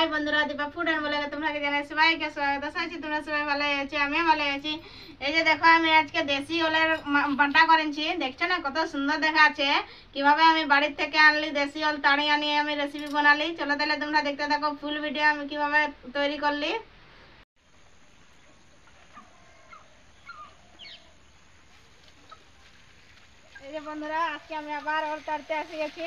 High বন্ধুরা, Dipa food and ব্লগে তোমাকে জানাই সবাইকে স্বাগত। আছি তোমরা সবাই ভালো আছো, আমিও ভালো আছি। এই যে দেখো, আমি আজকে দেশি ওলের বাটা করেছি। দেখছো না কত সুন্দর দেখাচ্ছে। কিভাবে আমি বাড়ির থেকে আনলি দেশি ওল তাড়ি আনিয়ে আমি রেসিপি বানালি। চলো তাহলে তোমরা দেখতে থাকো ফুল ভিডিও আমি কিভাবে তৈরি করলি। এই যে বন্ধুরা, আজকে আমি আবার ওল তাড়তে এসে গেছি।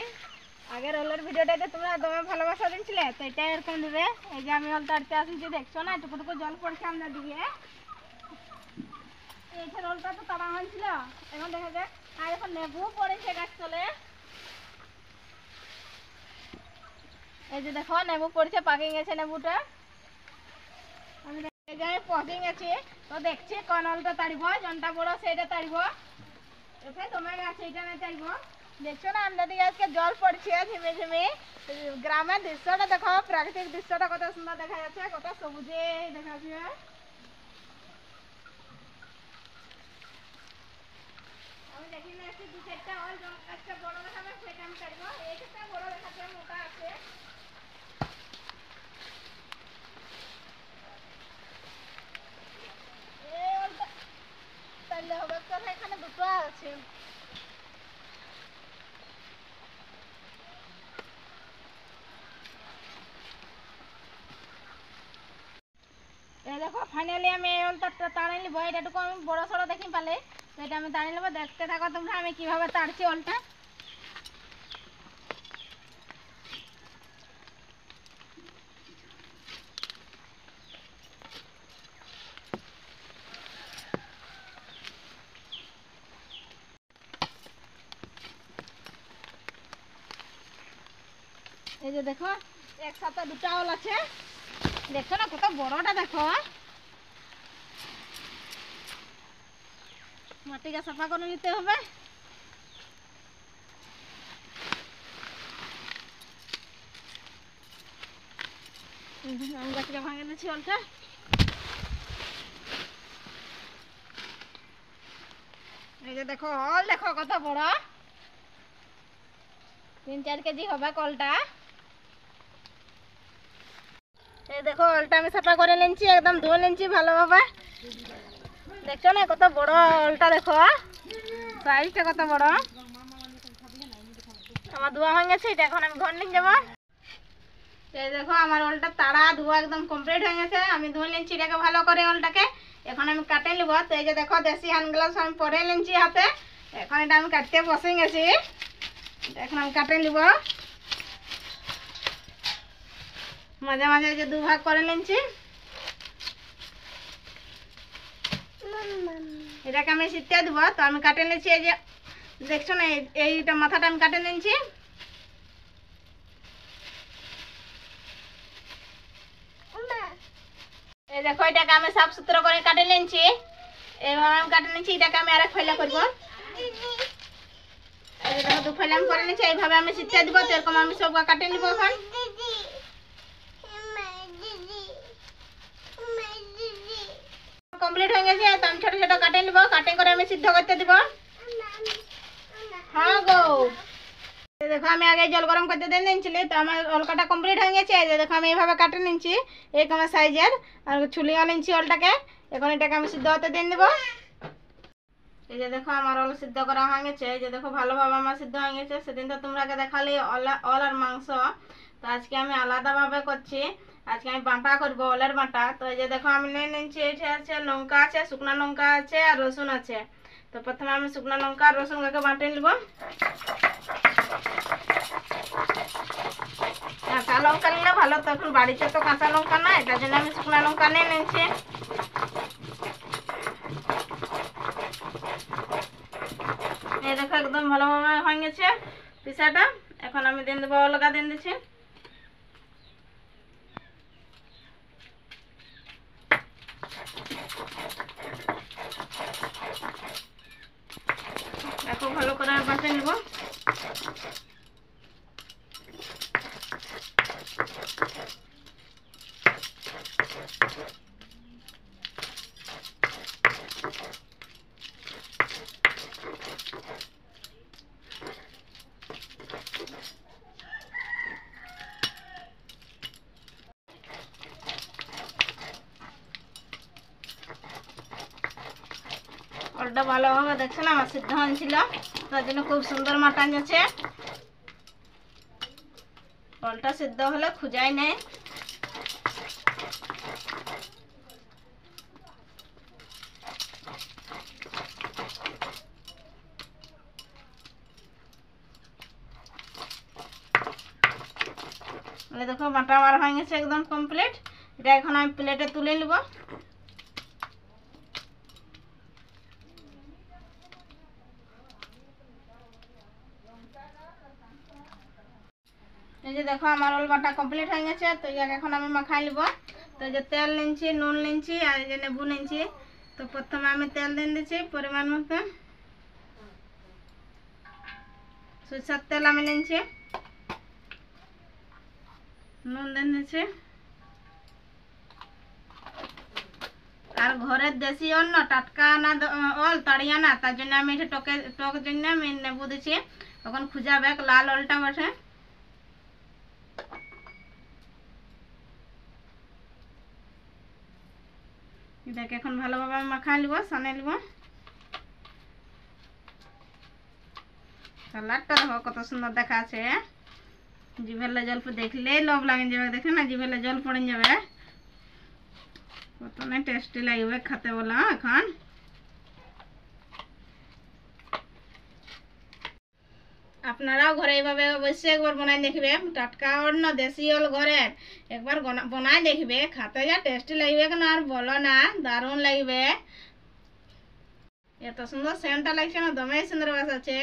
আগের ওলের ভিডিওটাতে তোমরা দমে ভালোবাসা দিয়েছিলে, তো এটাই এরকম দিবে। এই যে আমি ওল তাড়তে আসছি, দেখছো না টুকু জল পড়ছে আমাদের দিকে। এই যে ওলটা তো তাড়া হয়েছিল, এখন দেখা যাক। আর এখন নেবু পড়েছে গাছ তলে। এই যে দেখো নেবু পড়ছে, পাকে গেছে নেবুটা। আমি এই যে পকে গেছি, তো দেখছি কোন ওলটা তাড়িব। জনটা বড় সেইটা তাড়িব, এতে তোমার গাছ এইটা না তাড়িব। দেখছো না আমাদের দিকে আজকে জল পড়ছে ঝিমে ঝিমে। গ্রামের দৃশ্যটা দেখো, প্রাকৃতিক দৃশ্যটা কত সুন্দর দেখা যাচ্ছে, কত সবুজে দেখা যাচ্ছে। আমি দেখি না একটু দু চারটা ওল একটা বড় দেখাবে, সেটা আমি কাটব। এইটা বড় দেখাচ্ছে, মোটা আছে। এই ওলটা তাহলে হবে তো, এখানে দুটো আছে। এই দেখো ফাইনালি আমি এই ওলটা তাড়াই নিব। এটাটুকু আমি বড় সড়ো দেখি পালে, তো এটা আমি তাড়িয়ে নেবো। দেখতে থাকো তোমরা আমি কিভাবে তাড়ছি ওলটা। এই যে দেখো একসাথে দুটা ওল আছে, দেখছো না কত বড়টা। দেখো মাটিকে সাফা করে নিতে হবে। আমি গাছকে ভাঙে নিচ্ছি ওলটা। এই যে দেখো ওল, দেখো কত বড়, 3-4 কেজি হবে কলটা। এই দেখো ওলটা আমি সাফা করে নিচ্ছি, একদম ধুয়ে নিচ্ছি ভালোভাবে। দেখছো না কত বড় ওলটা, দেখো সাইজটা কত বড়। আমার ধোয়া হয়ে গেছে, এটা এখন আমি ঘর নিয়ে যাবো। এই দেখো আমার ওলটা তাড়া ধোয়া একদম কমপ্লিট হয়ে গেছে। আমি ধুয়ে নিচ্ছি এটাকে ভালো করে ওলটাকে। এখন আমি কাটে নিব। তো এই যে দেখো দেশি হ্যান্ড গ্লাভস আমি পরে নিচ্ছি হাতে। এখন এটা আমি কাটতে বসে গেছি, এখন আমি কাটে নিব। মাঝে মাঝে যে দুভাগ করে নিচ্ছি। এটাকে আমি সিটতে দেবো, তো আমি কাটে নিচ্ছি। এই যে দেখছো না এইটা মাথাটা আমি কাটে নিচ্ছি। এই দেখো এটাকে আমি সাফ সুতরা করে কাটে নিচ্ছি। এইভাবে আমি কাটে নিচ্ছি। এটাকে আমি আরেক ফাইলা করবো। এই যে দেখো 2 ফাইলা আমি করে নিচ্ছি। এইভাবে আমি সিটতে দিব, তো এরকম আমি সব কাটে নিব। এখন কমপ্লিট হয়ে গেছে, তো আমি ছোট ছোট কাটে নিব। কাটিং করে আমি সিদ্ধ করতে দিব। হ্যাঁ গো, দেখো আমি আগে জল গরম করতে দিয়ে নিয়েছিলি, তো আমার ওলকাটা কমপ্লিট হয়ে গেছে। এই যে দেখো আমি এইভাবে কাটে নিচ্ছি, এই আমার সাইজের। আর ছুলিও নিচ্ছি ওলটাকে। এখন এটাকে আমি সিদ্ধ হতে দিয়ে দেবো। এই যে দেখো আমার ওল সিদ্ধ করা হয়ে গেছে। এই যে দেখো ভালোভাবে আমার সিদ্ধ হয়ে গেছে। সেদিন তো তোমরা আগে দেখালি ওল আর মাংস, তো আজকে আমি আলাদাভাবে করছি। আজকে আমি বাটা করবো, ওলের বাটা। তো এই যে দেখো আমি নিয়ে নিচ্ছি, এটা আছে লঙ্কা আছে, শুকনো লঙ্কা আছে, আর রসুন আছে। তো প্রথমে আমি শুকনো লঙ্কা আর রসুনকে বাটে নিব। কাঁচা লঙ্কা নিলে ভালো, তো এখন বাড়িতে তো কাঁচা লঙ্কা না, এটার জন্য আমি শুকনো লঙ্কা নিয়ে নিচ্ছি। এই দেখো একদম ভালোভাবে হয়ে গেছে পিসাটা। এখন আমি দিয়ে দেবো, ওলকা দিয়ে দিচ্ছি। দেখো ভালো করে বাটে নিব। চালটা ভালোভাবে দেখছেন আমার সিদ্ধ হয়েছিল, তার জন্য খুব সুন্দর মাটান যাচ্ছে। চালটা সিদ্ধ হলে খুঁজাই নেই। দেখো বাটা আমার হয়ে গেছে একদম কমপ্লিট। এটা এখন আমি প্লেটে তুলে নেব। এই যে দেখো আমার ওল বাটা কমপ্লিট হয়ে গেছে। তো এখন আমি মাখাই নেব। তো যে তেল নিচ্ছি, নুন নিচ্ছি আর এই যে লেবু নিচ্ছি। তো প্রথমে আমি তেল দিয়ে দিচ্ছি পরিমাণ মতো। সরষের তেল আমি নিচ্ছি, নুন দিয়ে দিচ্ছি আর ঘরের দেশি ওল না, টাটকা না ওল তাড়িয়া না, তার জন্য আমি এটা টক জন্য আমি লেবু দিচ্ছি। তখন খুঁজাবে লাল ওলটা বসে। এটাকে এখন ভালোভাবে মাখাই নিব, সানে নিব। কালারটা দেখো কত সুন্দর দেখাচ্ছে। জিভেলে জল দেখলেই লোভ লাগে যাবে, দেখে না জিভেলে জল পড়ে যাবে। কত না টেস্টি লাগবে খেতে বলা। এখন আপনারাও ঘরে এইভাবে অবশ্যই একবার বানাই দেখবে। টাটকা অন্য দেশি ওল ঘরের একবার বানাই দেখবে, খেতে যা টেস্টি লাগবে কেন আর বলো না, দারুণ লাগবে। এত সুন্দর সেন্টটা লাগছে না, দমে সুন্দর বাসাচ্ছে।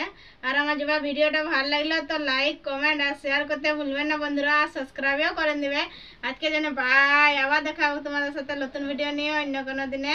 আর আমার যা ভিডিওটা ভালো লাগলো তো লাইক কমেন্ট আর শেয়ার করতে ভুলবেন না বন্ধুরা, সাবস্ক্রাইবও করে দেবে। আজকে জন্য বাই, আবার দেখা হবে তোমাদের সাথে নতুন ভিডিও নিয়ে অন্য কোনো দিনে।